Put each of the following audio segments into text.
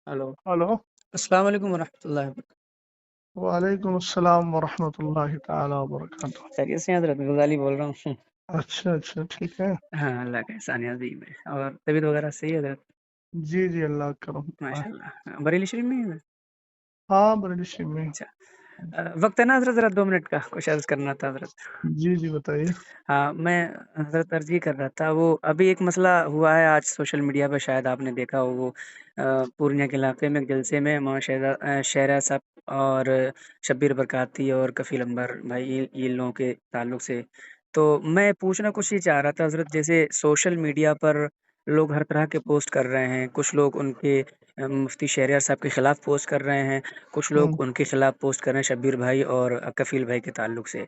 Hello. Hello. अस्सलाम वालेकुम वरहमतुल्लाहि वबरकातुहू। वालेकुम अस्सलाम वरहमतुल्लाहि ताला वबरकातुह। खैरियत से हैं हज़रत? गज़ाली बोल रहा हूँ। अच्छा अच्छा, ठीक है। हाँ, अल्लाह का एहसान है अज़ीम है। और तबीयत वगैरह सही है हज़रत? जी जी, अल्लाह का करम है। माशाअल्लाह। बरेली शरीफ में ही है? हाँ, बरेली में। अच्छा। वक़्त है ना हज़रत, ज़रा 2 मिनट का कुछ अर्ज़ करना था हज़रत। जी जी, बताइए। हाँ, मैं हज़रत अर्ज़ ये कर रहा था, वो अभी एक मसला हुआ है आज सोशल मीडिया पे, शायद आपने देखा हो। वो पूर्णिया के इलाके में एक जलसे में मौलाना शहरा साहब और शब्बीर बरकाती और कफ़ील अंबर भाई, ये लोगों के ताल्लुक से। तो मैं पूछना कुछ ये चाह रहा था हज़रत, जैसे सोशल मीडिया पर लोग हर तरह के पोस्ट कर रहे हैं। कुछ लोग उनके मुफ्ती शहरियार साहब के खिलाफ पोस्ट कर रहे हैं, कुछ लोग हम्म। उनके खिलाफ पोस्ट कर रहे हैं शब्बीर भाई और कफ़ील भाई के ताल्लुक से।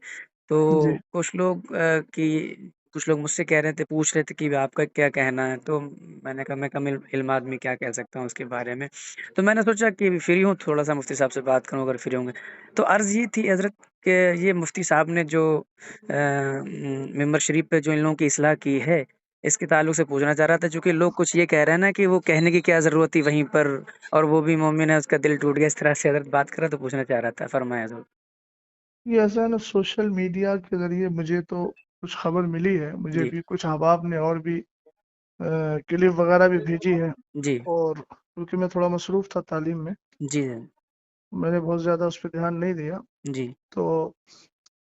तो जी कुछ लोग मुझसे कह रहे थे, पूछ रहे थे कि आपका क्या कहना है? तो मैंने कहा, मैं कम इल्म आदमी क्या कह सकता हूँ उसके बारे में। तो मैंने सोचा कि फ्री हूँ, थोड़ा-सा मुफ्ती साहब से बात करूँ अगर फ्री होंगे। तो अर्ज़ ये थी हज़रत कि ये मुफ्ती साहब ने जो मिंबर शरीफ पे जो इन लोगों की इस्लाह की है, इसके ताल्लुक से पूछना चाह रहा था। चूँकि लोग कुछ ये कह रहे हैं ना कि वो कहने की क्या ज़रूरत थी वहीं पर, और वो भी मोमिन है, उसका दिल टूट गया, इस तरह से हज़रत बात कर रहा, तो पूछना चाह रहा था। फ़रमाएँ हज़रत। ये ऐसा है ना, सोशल मीडिया के जरिए मुझे तो कुछ खबर मिली है। मुझे जी, भी कुछ अहबाब ने और भी क्लिप वगैरह भी भेजी है। जी, और क्योंकि मैं थोड़ा मसरूफ़ था तालीम में, जी, मैंने बहुत ज़्यादा उस पर ध्यान नहीं दिया। जी। तो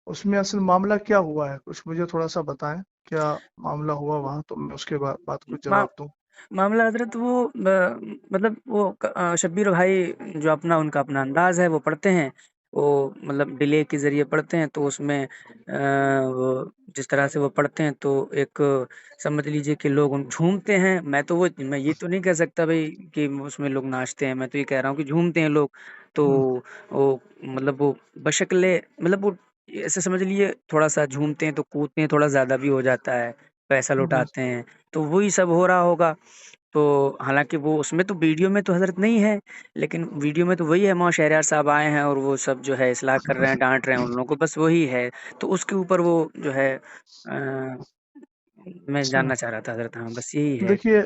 उसमें असल मामला क्या हुआ है, कुछ मुझे थोड़ा सा बताएं। क्या मामला हुआ वहाँ, तो मैं उसके बाद बात कुछ मा जवाब दूं। मामला हज़रत वो मतलब वो शब्बीर भाई जो उनका अपना अंदाज़ है वो पढ़ते हैं। वो मतलब डिले के ज़रिए पढ़ते हैं, तो उसमें वो जिस तरह से वो पढ़ते हैं, तो एक समझ लीजिए कि लोग उन झूमते हैं। मैं ये तो नहीं कह सकता भई कि उसमें लोग नाचते हैं, मैं तो ये कह रहा हूँ कि झूमते हैं लोग। तो हम्म, वो बशक्ले मतलब वो ऐसे समझ लीजिए, थोड़ा-सा झूमते हैं तो कूदते हैं, थोड़ा ज़्यादा भी हो जाता है, पैसा जी। लौटाते हैं। तो वही सब हो रहा होगा। तो हालाँकि वो उसमें तो वीडियो में तो हज़रत नहीं है, लेकिन वीडियो में तो वही है, मौलाना शहरयार साहब आए हैं और वो सब जो है इस्लाह कर रहे हैं, डाँट रहे हैं उन लोगों को, बस वही है। तो उसके ऊपर वो जो है मैं अच्छा, जानना चाह रहा था हज़रत। हाँ, बस यही है। देखिए,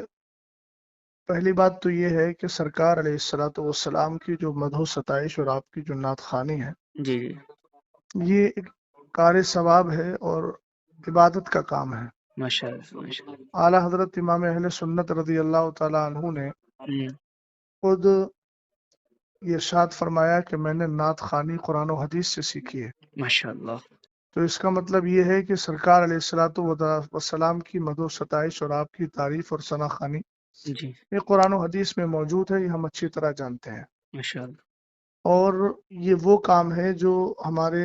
पहली बात तो ये है कि सरकार अलैहिस्सलातु वस्सलाम की जो मदह सताइश और आपकी जो नात खानी है, जी, जी। ये एक कार सवाब है और इबादत का काम है। माशाअल्लाह, माशाअल्लाह। आला हजरत इमाम अहले सुन्नत रदी अल्लाह ताला अन्हु ने हुँ, खुद ये इरशाद फरमाया कि मैंने नात खानी कुरान और हदीस से सीखी है। माशाअल्लाह। तो इसका मतलब ये है कि सरकार अलैहिस्सलातु वस्सलाम की मदह सताइश और आपकी तारीफ और सना खानी जी, ये कुरान और हदीस में मौजूद है, ये हम अच्छी तरह जानते हैं। माशाअल्लाह। और ये वो काम है जो हमारे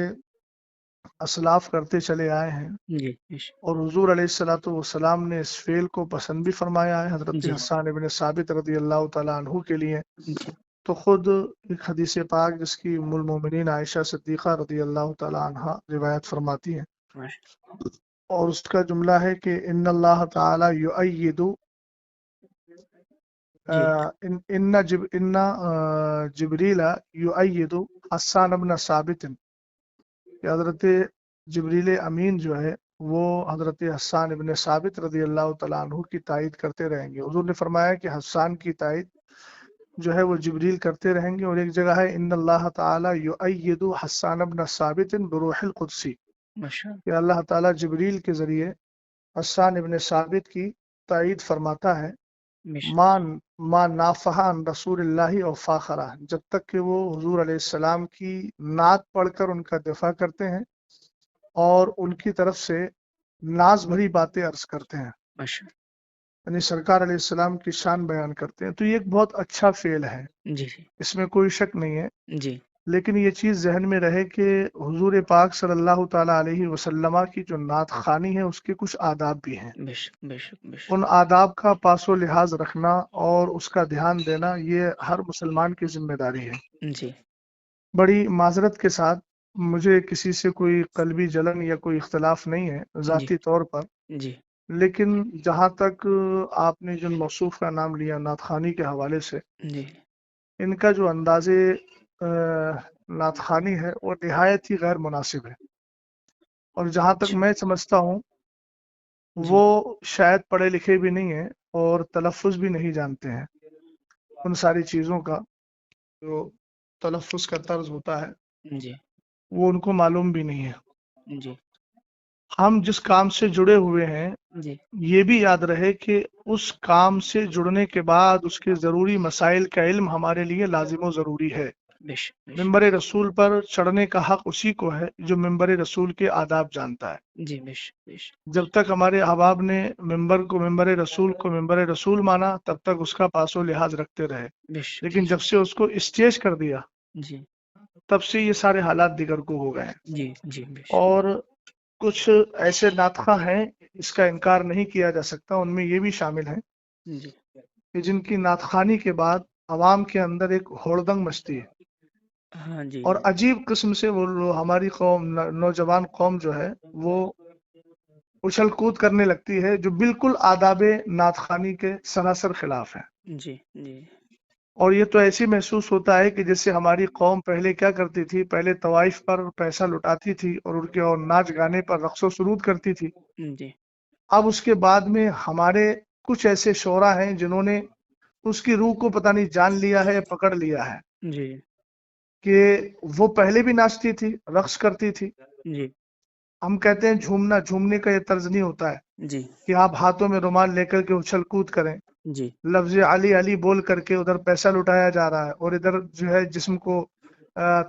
असलाफ करते चले आए हैं। जी, और हुजूर अलैहिस्सलातु वस्सलाम ने इस फेल को पसंद भी फरमाया है। हजरत जी, हस्सान इब्न साबित रदी अल्लाह ताला अन्हु के लिए जी, तो खुद एक हदीस पाक जिसकी उम्मुल मोमिनीन आयशा सिद्दीक़ा रदी अल्लाह ताला अन्हा रिवायत फरमाती हैं, माश और उसका जुमला है कि इन्नल्लाह ताला युअय्यिदु जी, जिब्रीला युअय्यिदु हस्सान इब्न साबित, कि हजरत जिब्रील अमीन जो है वो हजरत हस्सान इब्न साबित रदी अल्लाह तआला अन्हु की तायद करते रहेंगे। हुजूर ने फरमाया कि हस्सान की तायद जो है वो जिब्रील करते रहेंगे। और एक जगह है इन्नल्लाह ताला युअय्यिदु हस्सान इब्न साबित बिरूहिल कुदसी, माशाअल्लाह। कि अल्लाह ताला जिब्रील के जरिए हस्सान इब्न साबित की तायद फरमाता है। मिश मान मा नाफहा रसूलुल्लाहि और फाखरा, जब तक कि वो हुजूर अलैहिस्सलाम की नात पढ़कर उनका दिफा करते हैं और उनकी तरफ से नाज भरी बातें अर्ज करते हैं, माशा यानी सरकार अलैहिस्सलाम की शान बयान करते हैं। तो ये एक बहुत अच्छा फेल है, जी, जी, इसमें कोई शक नहीं है। जी। लेकिन ये चीज़ जहन में रहे कि हुजूर पाक सल्लल्लाहु ताला अलैहि वसल्लमा की जो नात खानी है उसके कुछ आदाब भी हैं। बेशक, बेशक, बेशक। उन आदाब का पासो लिहाज रखना और उसका ध्यान देना ये हर मुसलमान की जिम्मेदारी है। जी, बड़ी माजरत के साथ, मुझे किसी से कोई कल्बी जलन या कोई इख्तलाफ नहीं है जी, ज़ाती तौर पर। जी, लेकिन जहाँ तक आपने जिन मौसूफ का नाम लिया नात खानी के हवाले से, जी, इनका जो अंदाज़े नात खानी है वो निहायत ही गैर मुनासिब है। और जहाँ तक अच्छा, मैं समझता हूँ जी, वो शायद पढ़े लिखे भी नहीं हैं और तलफ़ुज़ भी नहीं जानते हैं। उन सारी चीज़ों का जो तलफ़्फ़ुज़ का तर्ज़ होता है जी, वो उनको मालूम भी नहीं है। जी, हम जिस काम से जुड़े हुए हैं जी, ये भी याद रहे कि उस काम से जुड़ने के बाद उसके ज़रूरी मसाइल का इल्म हमारे लिए लाज़िम व ज़रूरी है। बेशक, बेशक। मिंबर रसूल पर चढ़ने का हक उसी को है जो मिंबर रसूल के आदाब जानता है। जी, बेशक, बेशक, जब तक हमारे अहबाब ने मिंबर रसूल माना तब तक उसका पासो लिहाज रखते रहे, बेशक, लेकिन जब से उसको स्टेज कर दिया जी, तब से ये सारे हालात दिगर को हो गए हैं। जी, जी, बेशक, और कुछ ऐसे नातखा हैं, इसका इनकार नहीं किया जा सकता, उनमें ये भी शामिल है जी, कि जिनकी नातखानी के बाद अवाम के अंदर एक होड़दंग मचती है हाँ जी, और अजीब किस्म से वो हमारी कौम नौजवान कौम जो है वो उछल कूद करने लगती है जो बिल्कुल आदाब नातखानी के सरासर खिलाफ है। जी, जी, और ये तो ऐसी महसूस होता है कि जैसे हमारी कौम पहले क्या करती थी, पहले तवाइफ पर पैसा लुटाती थी और उनके और नाच गाने पर रक्सो सुरूद करती थी। जी, अब उसके बाद में हमारे कुछ ऐसे शोरा हैं जिन्होंने उसकी रूह को पता नहीं जान लिया है, पकड़ लिया है जी, कि वो पहले भी नाचती थी, रक्स करती थी। जी, हम कहते हैं झूमना, झूमने का ये तर्ज नहीं होता है जी, कि आप हाथों में रुमाल लेकर के उछल कूद करें, जी, लफ्ज अली अली बोल करके उधर पैसा लुटाया जा रहा है और इधर जो है जिस्म को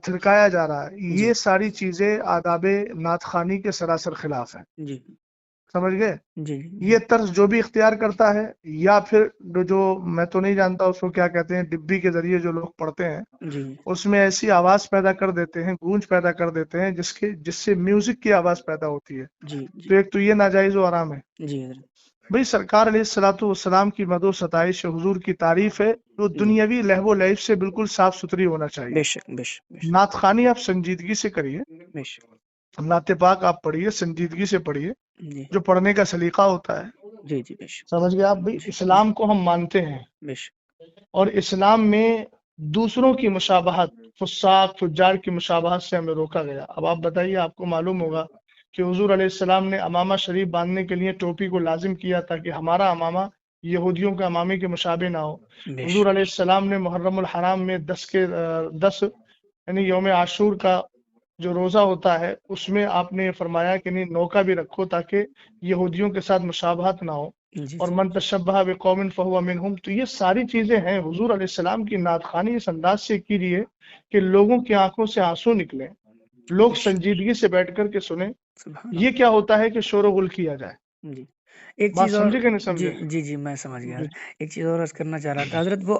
थिरकाया जा रहा है। जी, ये सारी चीजें आदाबे नातखानी के सरासर खिलाफ है। जी, समझ गए? जी, ये जी, तर्ज जो भी इख्तियार करता है या फिर जो मैं तो नहीं जानता उसको क्या कहते हैं, डिब्बी के जरिए जो लोग पढ़ते हैं जी, उसमें ऐसी आवाज पैदा कर देते हैं, गूंज पैदा कर देते हैं जिससे म्यूजिक की आवाज पैदा होती है। जी, जी, तो एक तो ये नाजायज व हराम है। जी, हज़रत, भाई सरकार अलैहिस्सलातु वस्सलाम की मदो सताइश हुजूर की तारीफ है तो जी, दुनियावी लहवो लैब से बिल्कुल साफ सुथरी होना चाहिए। बेशक, बेशक, बेशक, नातखानी आप संजीदगी से करिए, बेशक, नाते पाक आप पढ़िए, संजीदगी से पढ़िए, जी, जो पढ़ने का सलीका होता है। जी, जी, बेशक, समझ गए आप? भाई जी, जी, इस्लाम को हम मानते हैं बेशक, और इस्लाम में दूसरों की मुशाबहत, फुस्साक फुज्जार की मुशाबहत से हमें रोका गया। अब आप बताइए, आपको मालूम होगा कि हुजूर अलैहिस्सलाम ने अमामा शरीफ बांधने के लिए टोपी को लाजिम किया ताकि हमारा अमामा यहूदियों के अमामे के मुशाबे ना हो। हुजूर बेशक, अलैहिस्सलाम ने मुहर्रमुल हराम में 10 यानी यौम आशूर का जो रोजा होता है उसमें आपने फरमाया कि नहीं, नौका भी रखो ताकि यहूदियों के साथ मुशाबहत ना हो। जी, और जी, मन तशब्बह बिकौमिन फहुवा मिनहुम, तो ये सारी चीजें हैं हुजूर अलैहिस्सलाम की नातखानी इस अंदाज से की रही है कि लोगों की आंखों से आंसू निकले, लोग बेशक, संजीदगी से बैठ कर के सुने। सुभान ये अल्लाह, क्या होता है कि शोर गुल किया जाए। जी। एक बात चीज़ और समझे कि नहीं जी, समझे? जी, जी, मैं समझ गया। जी एक चीज़ और अर्ज़ करना चाह रहा था हज़रत वो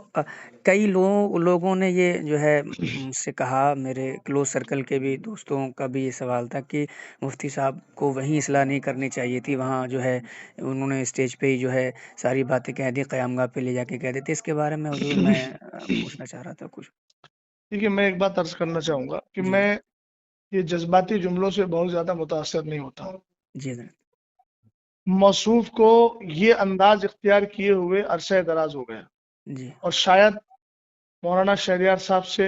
कई लोगों ने ये जो है मुझसे कहा मेरे क्लोज़ सर्कल के भी दोस्तों का भी ये सवाल था कि मुफ्ती साहब को वहीं इस्लाह नहीं करनी चाहिए थी, वहाँ जो है उन्होंने स्टेज पे ही जो है सारी बातें कह दी, क़यामगाह पे ले जाके कह देते। इसके बारे में हुज़ूर मैं पूछना चाह रहा था कुछ? ठीक है, मैं एक बात अर्ज करना चाहूंगा कि जी, मैं ये जज्बाती जुमलों से बहुत ज्यादा मुतासर नहीं होता। जी हज़रत। मौसूफ को ये अंदाज इख्तियार किए हुए अरसा दराज हो गया जी, और शायद मौलाना शहरियार साहब से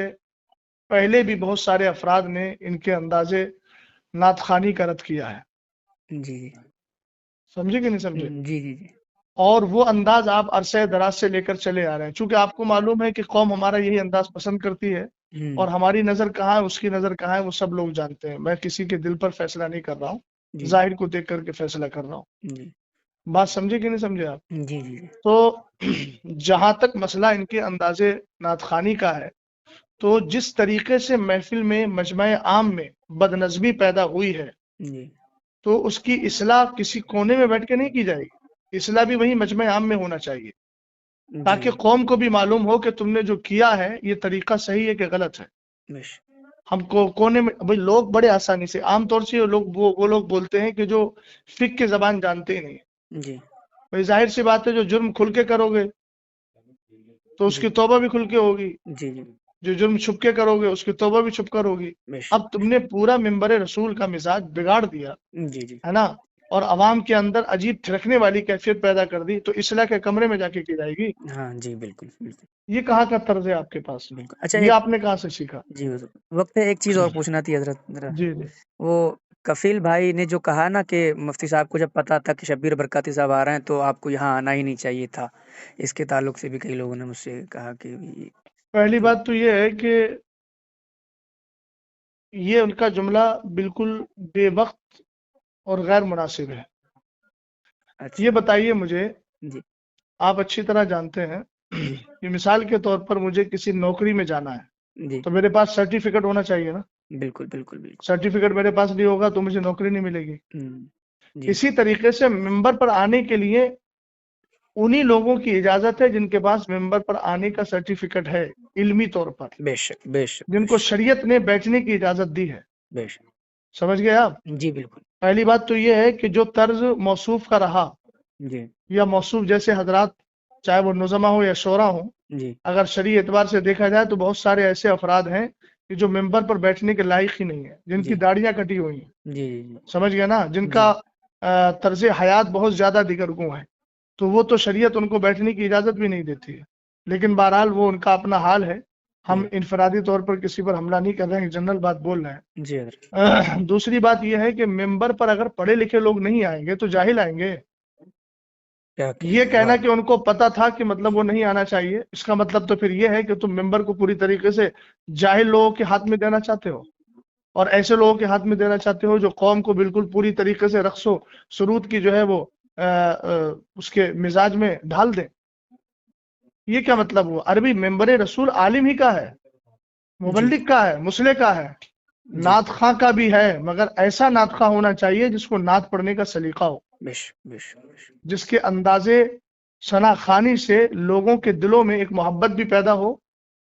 पहले भी बहुत सारे अफराद ने इनके अंदाजे नातखानी का रद्द किया है। जी, जी। समझे कि नहीं समझे? जी, जी, जी। और वो अंदाज आप अरसे दराज से लेकर चले आ रहे हैं, चूंकि आपको मालूम है कि कौम हमारा यही अंदाज पसंद करती है हुँ, और हमारी नज़र कहाँ है, उसकी नज़र कहाँ है, वो सब लोग जानते हैं। मैं किसी के दिल पर फैसला नहीं कर रहा हूँ, जी, जाहिर को देख करके फैसला कर रहा हूँ। जी। बात समझे कि नहीं समझे आप? जी, जी, जी। तो जहां तक मसला इनके अंदाजे नातखानी का है, तो जिस तरीके से महफिल में मजमा आम में बदनज़मी पैदा हुई है जी, तो उसकी इस्लाह किसी कोने में बैठ के नहीं की जाएगी, इस्लाह भी वही मजमा आम में होना चाहिए जी, ताकि कौम को भी मालूम हो कि तुमने जो किया है ये तरीका सही है कि गलत है। बेशक। हमको कोने में भाई लोग बड़े आसानी से आमतौर से वो लोग बोलते हैं कि जो फिक की जबान जानते ही नहीं है। जी, भाई जाहिर सी बात है, जो जुर्म खुल के करोगे तो जी, उसकी तौबा भी खुल के होगी, जी, जी। जो जुर्म छुप के करोगे उसकी तौबा भी छुप कर होगी। बेशक, अब तुमने पूरा मिंबर रसूल का मिजाज बिगाड़ दिया, जी, जी। है ना, और अवाम के अंदर अजीब थिरकने वाली कैफियत पैदा कर दी, तो इस्लाह के कमरे में जाके की जाएगी। हाँ जी, बिल्कुल, बिल्कुल, ये कहाँ का तर्ज है आपके पास? बिल्कुल। अच्छा ये एक आपने कहाँ से सीखा? जी, हुज़ूर, वक़्त है एक चीज़ और पूछना थी हज़रत ज़रा, जी जी। वो کفیل بھائی نے جو کہا نا کہ مفتی صاحب کو جب پتا تھا کہ شبیر برکاتی صاحب آ رہے ہیں تو آپ کو یہاں آنا ہی نہیں چاہیے تھا، اس کے تعلق سے بھی کئی لوگوں نے مجھ سے کہا کہ پہلی بات تو یہ ہے کہ یہ ان کا جملہ بالکل بے وقت اور غیر مناسب ہے۔ اچھا یہ بتائیے مجھے، جی آپ اچھی طرح جانتے ہیں جی کہ مثال کے طور پر مجھے کسی نوکری میں جانا ہے جی تو میرے پاس سرٹیفکیٹ ہونا چاہیے نا۔ بالکل بالکل بالکل سرٹیفکیٹ میرے پاس نہیں ہوگا تو مجھے نوکری نہیں ملے گی۔ جی اسی طریقے سے ممبر پر آنے کے لیے انہی لوگوں کی اجازت ہے جن کے پاس ممبر پر آنے کا سرٹیفکیٹ ہے علمی طور پر، بے شک بے شک جن کو شریعت نے بیٹھنے کی اجازت دی ہے۔ بے شک سمجھ گئے آپ؟ جی بالکل پہلی بات تو یہ ہے کہ جو طرز موصوف کا رہا جی یا موصوف جیسے حضرات، چاہے وہ نظما ہو یا شعرا ہو، جی اگر شرعی اعتبار سے دیکھا جائے تو بہت سارے ایسے افراد ہیں کہ جو ممبر پر بیٹھنے کے لائق ہی نہیں ہے، جن کی جی داڑیاں کٹی ہوئی ہیں، جی جی سمجھ گئے نا، جن جی کا طرز حیات بہت زیادہ دیگر گوں ہے، تو وہ تو شریعت ان کو بیٹھنے کی اجازت بھی نہیں دیتی ہے۔ لیکن بہرحال وہ ان کا اپنا حال ہے، ہم جی انفرادی طور پر کسی پر حملہ نہیں کر رہے ہیں، جنرل بات بول رہے ہیں۔ جی حضرت دوسری بات یہ ہے کہ ممبر پر اگر پڑھے لکھے لوگ نہیں آئیں گے تو جاہل آئیں گے۔ کیا کہہ یہ رہے ہیں، کہنا واہ کہ ان کو پتا تھا کہ مطلب وہ نہیں آنا چاہیے، اس کا مطلب تو پھر یہ ہے کہ تم ممبر کو پوری طریقے سے جاہل لوگوں کے ہاتھ میں دینا چاہتے ہو، اور ایسے لوگوں کے ہاتھ میں دینا چاہتے ہو جو قوم کو بالکل پوری طریقے سے رقص و سرود کی جو ہے وہ اس کے مزاج میں ڈھال دیں۔ یہ کیا مطلب ہوا؟ عربی ممبر رسول عالم ہی کا ہے، جی مبلغ کا ہے، مسلح کا ہے، جی نعت خواں کا بھی ہے، مگر ایسا نعت خواں ہونا چاہیے جس کو نعت پڑھنے کا سلیقہ ہو، بے شک بے شک بے شک جس کے اندازے ثنا خوانی سے لوگوں کے دلوں میں ایک محبت بھی پیدا ہو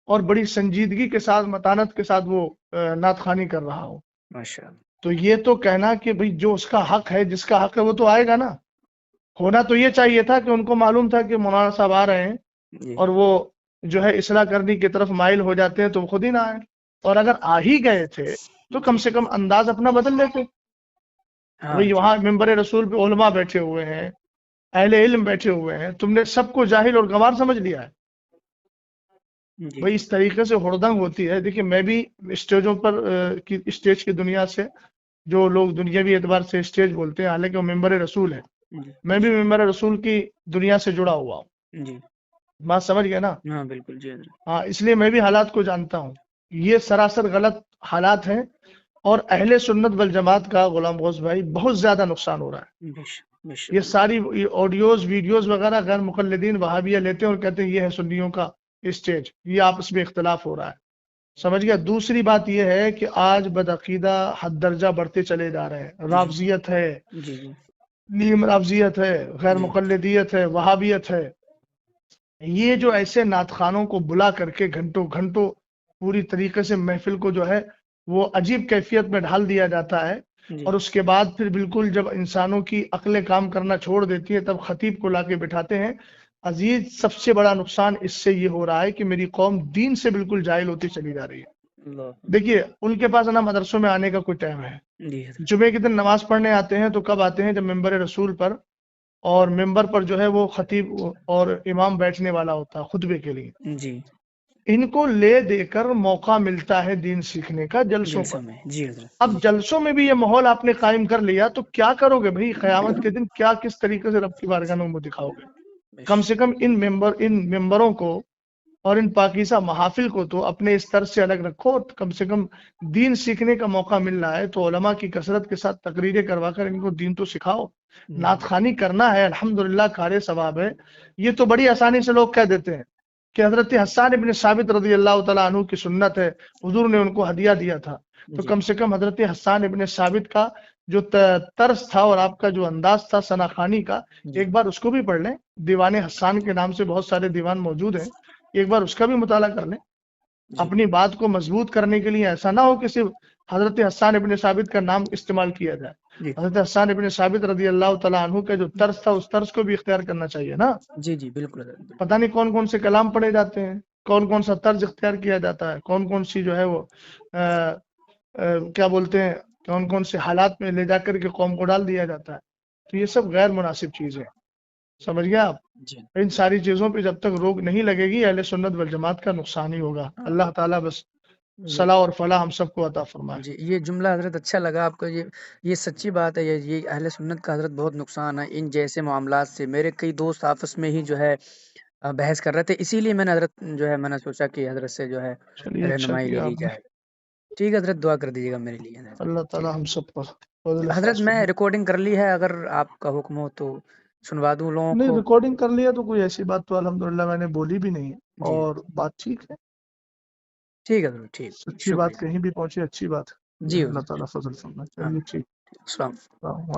اور بڑی سنجیدگی کے ساتھ، متانت کے ساتھ وہ نعت خوانی کر رہا ہو۔ ماشاء اللہ تو یہ تو کہنا کہ بھئی جو اس کا حق ہے، جس کا حق ہے وہ تو آئے گا نا۔ ہونا تو یہ چاہیے تھا کہ ان کو معلوم تھا کہ مولانا صاحب آ رہے ہیں جی اور وہ جو ہے اصلاح کرنے کی طرف مائل ہو جاتے ہیں تو وہ خود ہی نہ آئے، اور اگر آ ہی گئے تھے تو کم سے کم انداز اپنا بدل لیتے۔ ہاں بھئی جی وہاں ممبر رسول پہ علماء بیٹھے ہوئے ہیں، اہل علم بیٹھے ہوئے ہیں، تم نے سب کو جاہل اور گنوار سمجھ لیا ہے۔ جی بھئی اس طریقے سے ہڑدنگ ہوتی ہے۔ دیکھیے میں بھی اسٹیجوں پر اسٹیج کی دنیا سے، جو لوگ دنیاوی اعتبار سے اسٹیج بولتے ہیں حالانکہ وہ ممبر رسول ہے، جی میں بھی ممبر رسول کی دنیا سے جڑا ہوا ہوں، جی بات سمجھ گئے نا؟ ہاں بالکل جی حضرت ہاں، اس لیے میں بھی حالات کو جانتا ہوں، یہ سراسر غلط حالات ہیں، اور اہل سنت والجماعت کا غلام غوث بھائی بہت زیادہ نقصان ہو رہا ہے۔ بے شک بے یہ شک ساری آڈیوز ویڈیوز وغیرہ غیر مقلدین وہابیہ لیتے ہیں اور کہتے ہیں یہ ہے سنیوں کا اسٹیج، یہ آپس میں اختلاف ہو رہا ہے، سمجھ گیا؟ دوسری بات یہ ہے کہ آج بدعقیدہ حد درجہ بڑھتے چلے جا رہے ہیں، جی رافضیت ہے، جی جی نیم رافضیت ہے، غیر جی مقلدیت ہے، وہابیت ہے۔ یہ جو ایسے نعت خوانوں کو بلا کر کے گھنٹوں گھنٹوں پوری طریقے سے محفل کو جو ہے وہ عجیب کیفیت میں ڈھال دیا جاتا ہے، جی اور اس کے بعد پھر بالکل جب انسانوں کی عقلیں کام کرنا چھوڑ دیتی ہے تب خطیب کو لا کے بٹھاتے ہیں۔ عزیز، سب سے بڑا نقصان اس سے یہ ہو رہا ہے کہ میری قوم دین سے بالکل جاہل ہوتی چلی جا رہی ہے۔ اللہ دیکھیے ان کے پاس نا مدرسوں میں آنے کا کوئی ٹائم ہے، جی حضرت جمعے کے دن نماز پڑھنے آتے ہیں تو کب آتے ہیں؟ جب ممبر رسول پر اور ممبر پر جو ہے وہ خطیب اور امام بیٹھنے والا ہوتا ہے خطبے کے لیے، جی ان کو لے دے کر موقع ملتا ہے دین سیکھنے کا جلسوں پر۔ جلسوں میں جی حضرت اب جلسوں میں بھی یہ ماحول آپ نے قائم کر لیا تو کیا کرو گے بھائی؟ قیامت کے دن کیا کس طریقے سے رب کی بارگاہ میں منہ دکھاؤ گے؟ بے کم سے شک کم ان ممبروں کو اور ان پاکیزہ محافل کو تو اپنے اس طرز سے الگ رکھو، کم سے کم دین سیکھنے کا موقع مل رہا ہے تو علماء کی کثرت کے ساتھ تقریریں کروا کر ان کو دین تو سکھاؤ۔ نعت خوانی کرنا ہے، الحمدللہ کار ثواب ہے۔ یہ تو بڑی آسانی سے لوگ کہہ دیتے ہیں کہ حضرت حسان ابن ثابت رضی اللہ تعالیٰ عنہ کی سنت ہے، حضور نے ان کو ہدیہ دیا تھا، تو جی کم سے کم حضرت حسان ابن ثابت کا جو طرز تھا اور آپ کا جو انداز تھا ثنا خوانی کا، جی ایک بار اس کو بھی پڑھ لیں۔ دیوان حسان کے نام سے بہت سارے دیوان موجود ہیں، ایک بار اس کا بھی مطالعہ کر لیں۔ جی اپنی بات کو مضبوط کرنے کے لیے ایسا نہ ہو کہ صرف حضرت حسان ابن ثابت کا نام استعمال کیا جائے، جی حضرت حسان ابن ثابت رضی اللہ تعالیٰ عنہ کا جو طرز تھا اس طرز کو بھی اختیار کرنا چاہیے نا۔ جی جی بالکل حضرت بالکل پتہ نہیں کون کون سے کلام پڑھے جاتے ہیں، کون کون سا طرز اختیار کیا جاتا ہے، کون کون سی جو ہے وہ کیا بولتے ہیں، کون کون سے حالات میں لے جا کر کے قوم کو ڈال دیا جاتا ہے۔ تو یہ سب غیر مناسب چیزیں، سمجھ گیا آپ؟ جی ان ساری چیزوں پہ جب تک روک نہیں لگے گی اہل سنت والجماعت کا نقصان ہی ہوگا۔ اللہ تعالیٰ بس یہ صلاح اور فلاح ہم سب کو عطا فرمائے. جی یہ جملہ حضرت اچھا لگا آپ کا. یہ سچی بات ہے. یہ اہل سنت کا حضرت بہت نقصان ہے ان جیسے معاملات سے. میرے کئی دوست آپس میں ہی جو ہے بحث کر رہے تھے، اسی لیے میں نے حضرت جو ہے میں نے سوچا کہ حضرت سے جو ہے چلیے اچھا رہنمائی لے کیا لی آپ نے. جائے. ٹھیک ہے حضرت، دعا کر دیجیے گا میرے لیے. اللہ ٹھیک تعالی ہم سب پر فضل حضرت، خاص میں فرمائے. ریکارڈنگ کر لی ہے، اگر آپ کا حکم ہو تو سنوا دوں لوگوں نہیں کو. ریکارڈنگ کر لیا تو کوئی ایسی بات تو الحمدللہ میں نے بولی بھی نہیں ہے، جی اور بات ٹھیک ہے. ٹھیک ہے حضرت، ٹھیک، سچی بات شکریہ. کہیں بھی پہنچے اچھی بات ہے. جی اللہ حضرت، تعالیٰ فضل فرمائے. ہاں، چلیے ٹھیک. السلام. السلام علیکم.